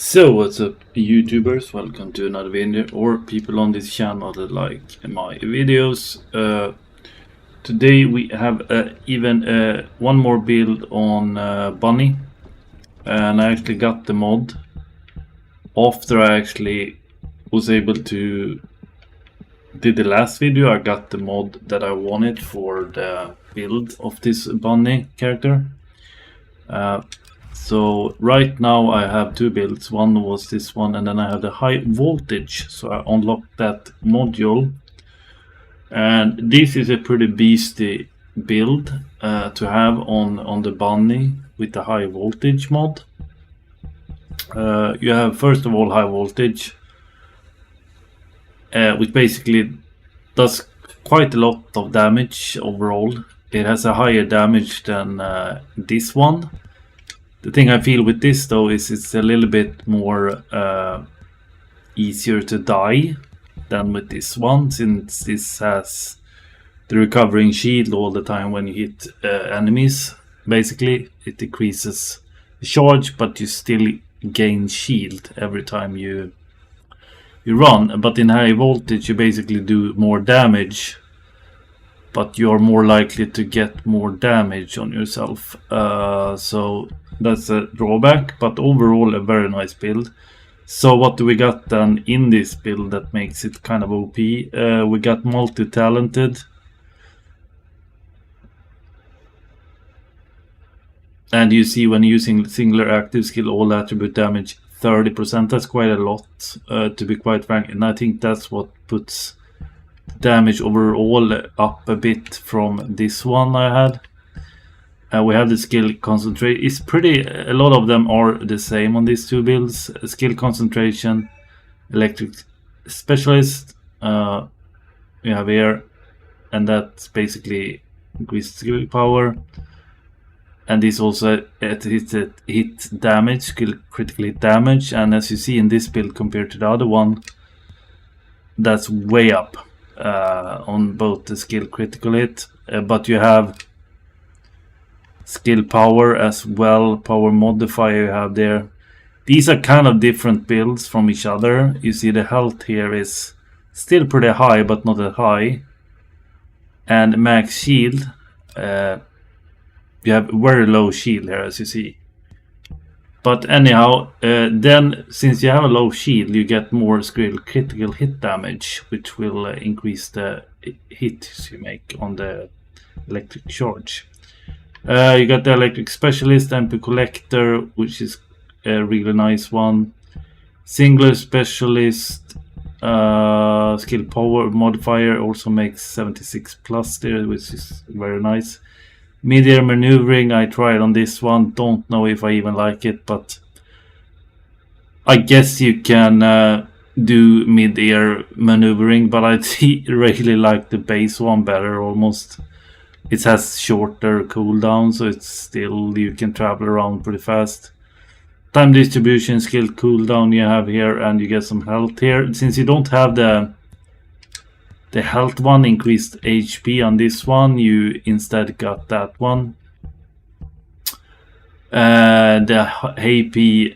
So what's up YouTubers, welcome to another video, or people on this channel that like my videos. Today we have even one more build on Bunny, and I actually got the mod after I actually was able to did the last video. I got the mod that I wanted for the build of this Bunny character. So right now I have two builds. One was this one, and then I have the high voltage. So I unlocked that module, and this is a pretty beastie build to have on the Bunny with the high voltage mod. You have first of all high voltage, which basically does quite a lot of damage overall. It has a higher damage than this one. The thing I feel with this though is it's a little bit more easier to die than with this one, since this has the recovering shield all the time when you hit enemies. Basically it decreases the charge, but you still gain shield every time you run. But in high voltage you basically do more damage, but you're more likely to get more damage on yourself. So that's a drawback, but overall a very nice build. So what do we got then in this build that makes it kind of OP? We got multi-talented, and you see when using singular active skill all attribute damage 30%. That's quite a lot, to be quite frank, and I think that's what puts damage overall up a bit from this one I had. We have the skill concentrate. It's pretty, a lot of them are the same on these two builds. Skill concentration, electric specialist, you have here, and that's basically increased skill power. And this also hit damage, skill critical hit damage, and as you see in this build compared to the other one, that's way up on both the skill critical hit, but you have skill power as well, power modifier you have there. These are kind of different builds from each other. You see the health here is still pretty high, but not that high. And max shield, you have very low shield here, as you see. But anyhow, then since you have a low shield, you get more skill critical hit damage, which will increase the hits you make on the electric charge. You got the electric specialist, MP collector, which is a really nice one. Singular specialist, skill power modifier also makes 76 plus there, which is very nice. Mid-air maneuvering, I tried on this one, don't know if I even like it, but I guess you can do mid-air maneuvering, but I really like the base one better almost. It has shorter cooldown, so it's still, you can travel around pretty fast. Time distribution, skill cooldown you have here, and you get some health here. Since you don't have the health one, increased HP on this one, you instead got that one. The HP,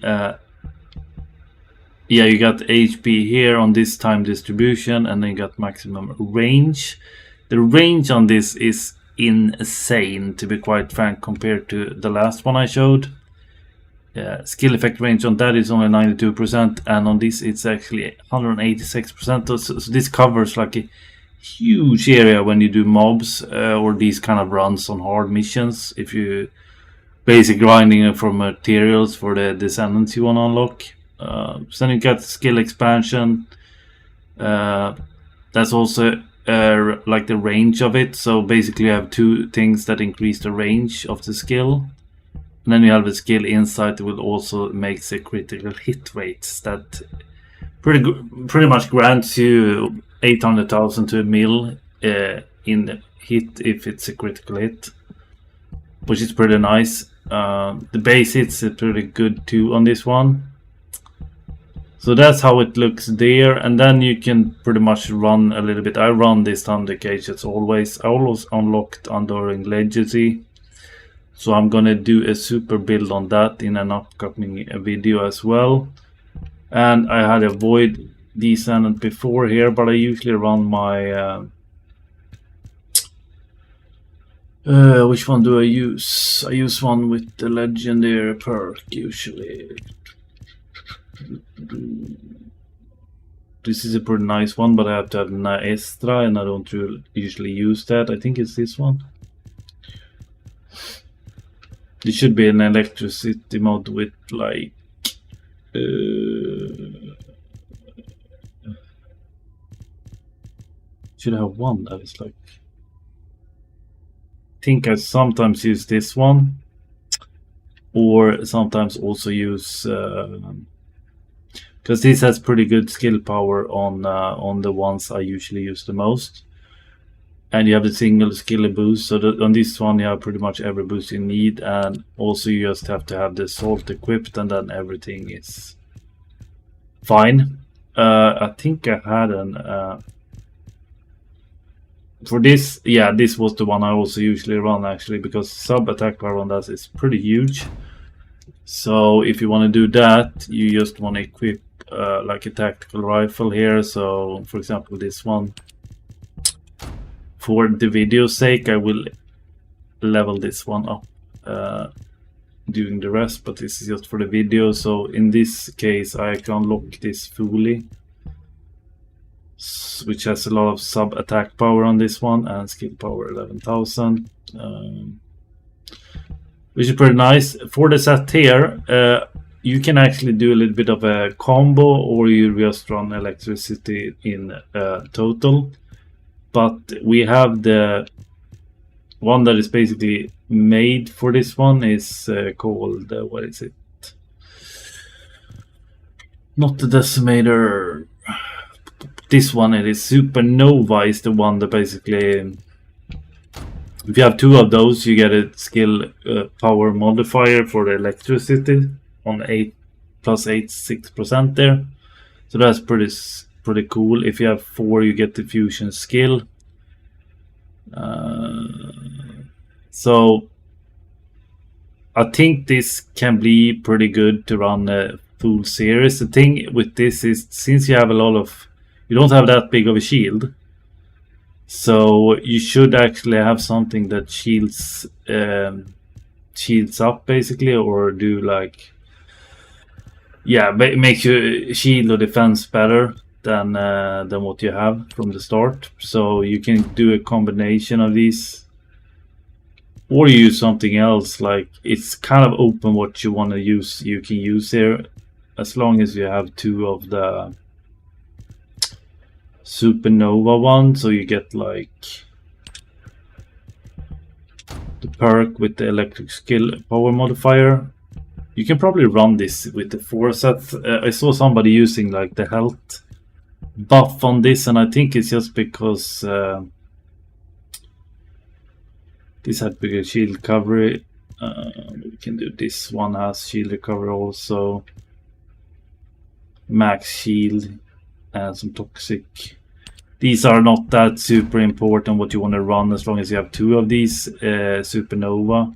yeah, you got HP here on this time distribution, and then you got maximum range. The range on this is insane, to be quite frank, compared to the last one I showed. Skill effect range on that is only 92%, and on this it's actually 186%. So this covers like a huge area when you do mobs or these kind of runs on hard missions. If you basic grinding for materials for the Descendants you want to unlock. So then you got skill expansion. That's also like the range of it. So basically you have two things that increase the range of the skill. And then you have the skill insight that will also make the critical hit rates that pretty much grants you 800,000 to a mil in hit if it's a critical hit, which is pretty nice. The base hits are pretty good too on this one. So that's how it looks there, and then you can pretty much run a little bit. I run this Thunder Cage as always. I always unlocked Enduring Legacy. So I'm gonna do a super build on that in an upcoming video as well. And I had a void Descendant before here, but I usually run my which one do I use? I use one with the legendary perk usually. This is a pretty nice one, but I have to have Naestra, and I don't usually use that. I think it's this one. This should be an electricity mod with like should have one that is like. I think I sometimes use this one, or sometimes also use because this has pretty good skill power on the ones I usually use the most. And you have the single skill boost, so on this one you have pretty much every boost you need, and also you just have to have the salt equipped, and then everything is fine. I think I had an for this, yeah, this was the one I also usually run actually, because sub attack power on that is pretty huge. So if you want to do that, you just want to equip like a tactical rifle here. So for example, this one. For the video's sake, I will level this one up during the rest, but this is just for the video. So in this case, I can unlock this fully, which has a lot of sub attack power on this one, and skill power 11,000, which is pretty nice. For the set here, you can actually do a little bit of a combo, or you just run electricity in total. But we have the one that is basically made for this one is called, what is it? Not the Decimator. This one, it is Supernova, is the one that basically, if you have two of those, you get a skill power modifier for the electricity on 8 plus 6% there. So that's pretty cool. If you have 4, you get the fusion skill. So I think this can be pretty good to run a full series. The thing with this is, since you have a lot of, you don't have that big of a shield, so you should actually have something that shields up basically, or do like, yeah, makes your shield or defense better than what you have from the start. So you can do a combination of these, or use something else. Like, it's kind of open what you want to use. You can use here, as long as you have 2 of the Supernova one, so you get like the perk with the electric skill power modifier. You can probably run this with the 4 set. I saw somebody using like the health buff on this, and I think it's just because this had bigger shield recovery. We can do this one, has shield recovery also, max shield, and some toxic. These are not that super important what you want to run, as long as you have 2 of these Supernova.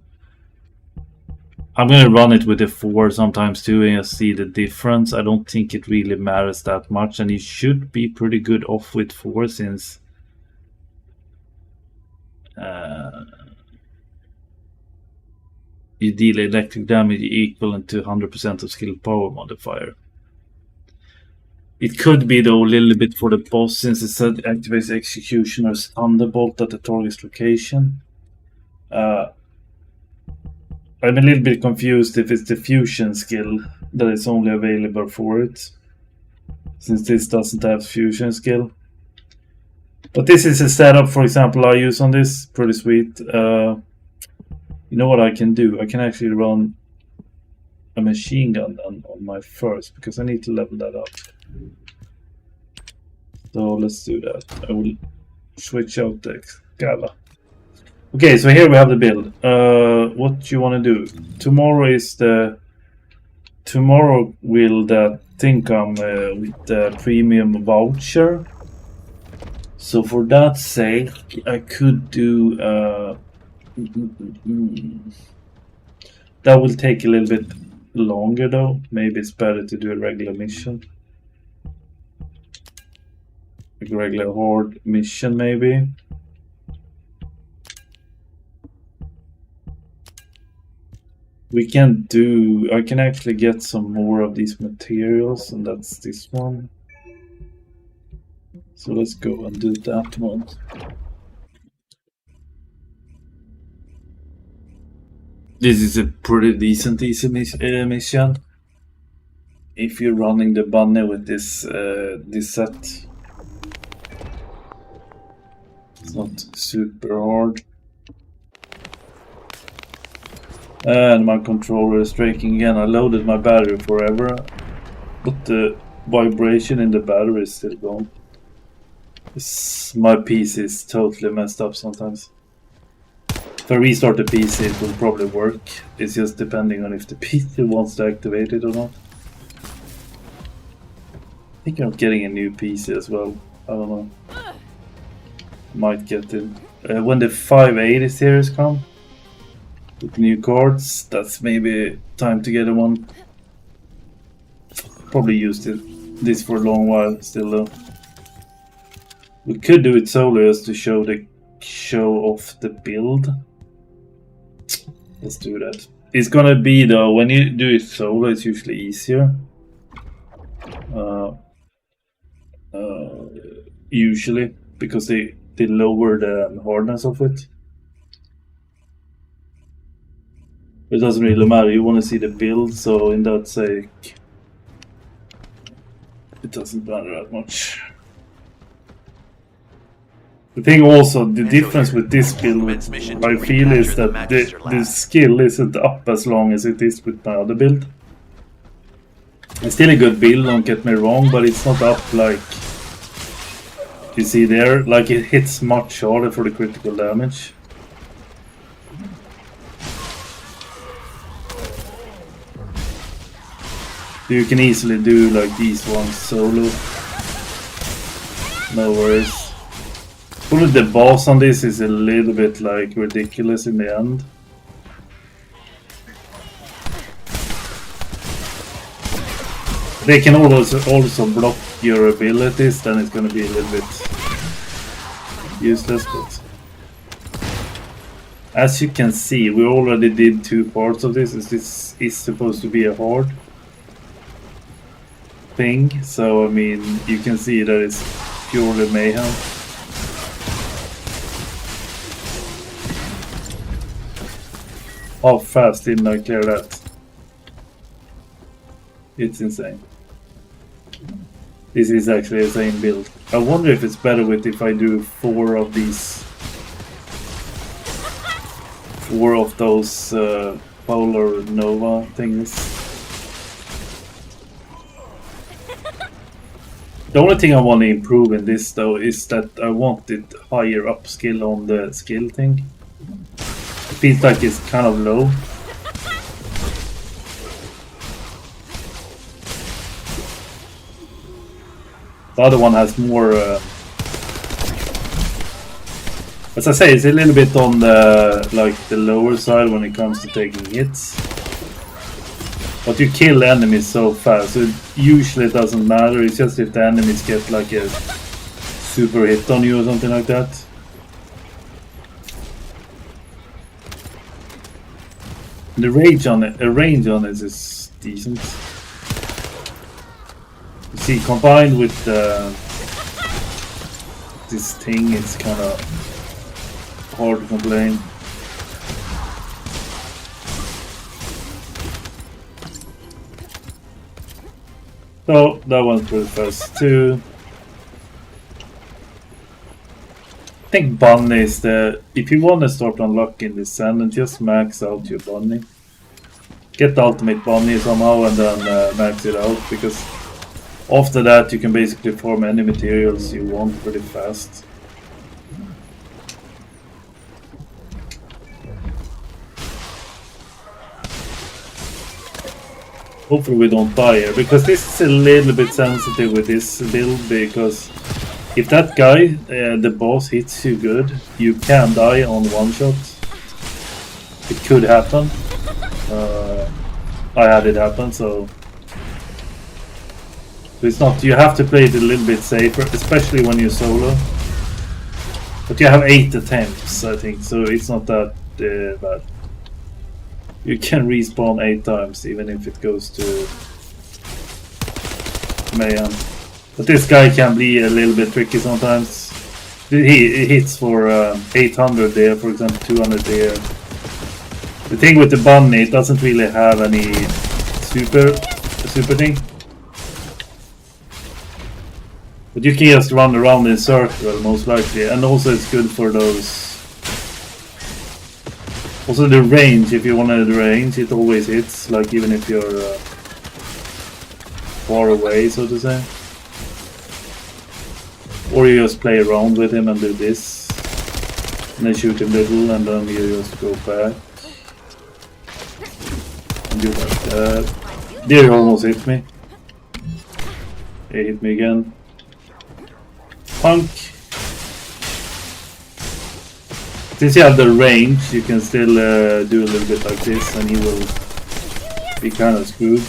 I'm going to run it with the 4 sometimes too, and you'll see the difference. I don't think it really matters that much, and you should be pretty good off with 4, since you deal electric damage equivalent to 100% of skill power modifier. It could be though a little bit for the boss, since it said activates Executioner's Thunderbolt at the target's location. I'm a little bit confused if it's the fusion skill that is only available for it, since this doesn't have fusion skill. But this is a setup, for example, I use on this. Pretty sweet. You know what I can do? I can actually run a machine gun on my first, because I need to level that up. So let's do that. I will switch out the Scala. Okay, so here we have the build. What you want to do? Tomorrow will that thing come with the premium voucher. So for that sake, I could do that will take a little bit longer though. Maybe it's better to do a regular mission. A regular horde mission maybe. We can do... I can actually get some more of these materials, and that's this one. So let's go and do that one. This is a pretty decent easy mission. If you're running the bunny with this set. It's not super hard. And my controller is striking again. I loaded my battery forever, but the vibration in the battery is still gone. My PC is totally messed up sometimes. If I restart the PC, it will probably work. It's just depending on if the PC wants to activate it or not. I think I'm getting a new PC as well. I don't know. Might get it. When the 580 series come with new cards, that's maybe time to get one. Probably used this for a long while still though. We could do it solo just to show off the build. Let's do that. It's gonna be though, when you do it solo, it's usually easier. Usually, because they lower the hardness of it. It doesn't really matter, you want to see the build, so in that sake, it doesn't matter that much. The thing also, the difference with this build, I feel, is that the skill isn't up as long as it is with my other build. It's still a good build, don't get me wrong, but it's not up like you see there. Like, it hits much harder for the critical damage. You can easily do like these ones solo. No worries. Probably the boss on this is a little bit like ridiculous in the end. They can also block your abilities, then it's gonna be a little bit useless, but as you can see, we already did 2 parts of this. This is supposed to be a horde thing, so I mean, you can see that it's purely mayhem. How fast didn't I clear that? It's insane. This is actually the same build. I wonder if it's better with if I do 4 of these. 4 of those Polar Nova things. The only thing I want to improve in this though is that I want it higher up skill on the skill thing. It feels like it's kind of low. The other one has more, as I say, it's a little bit on the the lower side when it comes to taking hits. But you kill enemies so fast, so it usually doesn't matter. It's just if the enemies get like a super hit on you or something like that. The range on it is decent. You see, combined with this thing, it's kind of hard to complain. So that one's pretty fast too. I think bunny is the... If you want to start unlocking Descendant, just max out your bunny. Get the ultimate bunny somehow and then max it out, because after that you can basically farm any materials you want pretty fast. Hopefully we don't die here, because this is a little bit sensitive with this build, because if that guy, the boss, hits you good, you can die on one shot. It could happen. I had it happen, so it's not. You have to play it a little bit safer, especially when you're solo. But you have 8 attempts, I think, so it's not that bad. You can respawn 8 times, even if it goes to mayhem. But this guy can be a little bit tricky sometimes. He hits for 800 there, for example, 200 there. The thing with the bunny, it doesn't really have any super thing. But you can just run around in a circle, most likely. And also it's good for those... Also the range, if you want the range, it always hits. Like even if you're far away, so to say. Or you just play around with him and do this. And then shoot him little and then you just go back. And do like that. There he almost hit me. He hit me again. Punk. Since you have the range, you can still do a little bit like this and he will be kind of screwed.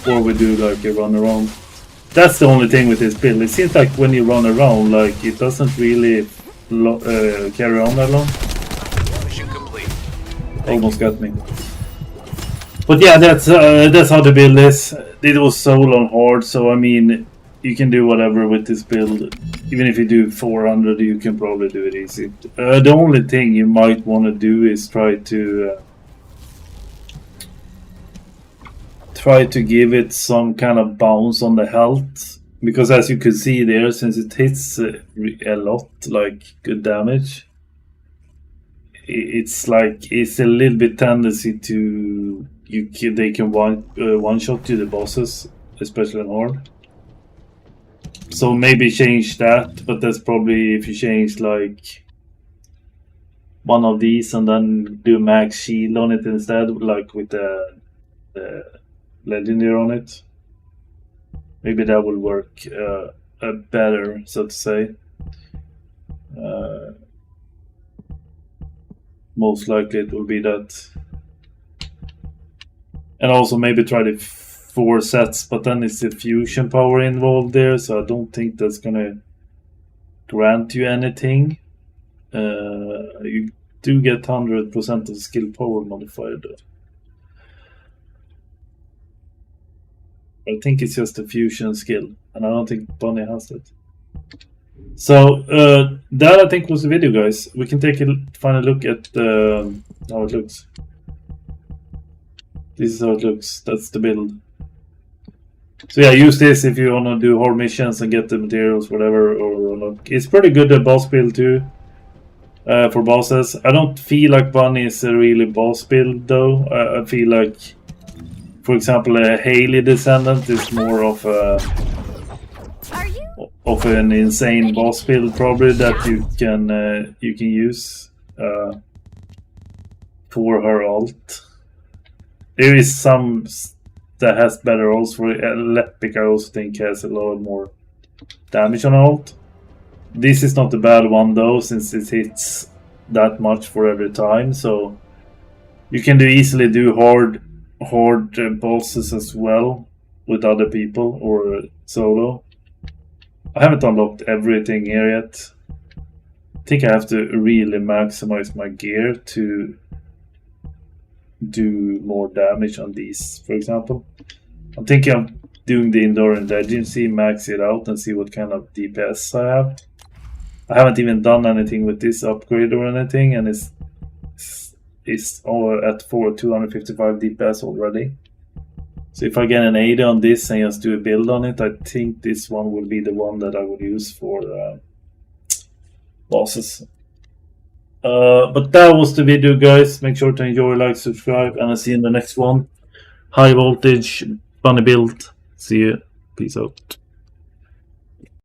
Or we do like a run around. That's the only thing with this build. It seems like when you run around, like it doesn't really carry on that long. Almost got me. But yeah, that's how the build is. It was solo on hard, so I mean, you can do whatever with this build. Even if you do 400, you can probably do it easy. The only thing you might want to do is try to give it some kind of bounce on the health, because as you can see there, since it hits a lot, like good damage, it's like it's a little bit tendency to they can one shot you the bosses, especially on hard. So maybe change that, but that's probably if you change like one of these and then do max shield on it instead, like with the legendary on it. Maybe that will work better, so to say. Most likely it will be that. And also maybe try the 4 sets, but then it's the fusion power involved there, so I don't think that's gonna grant you anything. You do get 100% of skill power modifier though. I think it's just a fusion skill, and I don't think Bunny has it. So that I think was the video, guys. We can take a final look at how it looks. This is how it looks. That's the build. So yeah, use this if you want to do hard missions and get the materials, whatever. Or look, it's pretty good at boss build too. For bosses, I don't feel like Bunny is a really boss build though. I feel like, for example, a Haley Descendant is more of an insane boss build probably that you can use for her ult. There is some that has better ults. For Lepic, I also think has a lot more damage on ult. This is not a bad one though, since it hits that much for every time. So you can easily do hard bosses as well with other people or solo. I haven't unlocked everything here yet. I think I have to really maximize my gear to do more damage on these, for example. I'm thinking of doing the Endurance Legacy, max it out and see what kind of DPS I have. I haven't even done anything with this upgrade or anything, and it's all at 255 DPS already. So if I get an 80 on this and just do a build on it, I think this one will be the one that I would use for bosses. But that was the video, guys. Make sure to enjoy, like, subscribe, and I'll see you in the next one. High voltage, bunny build. See you. Peace out.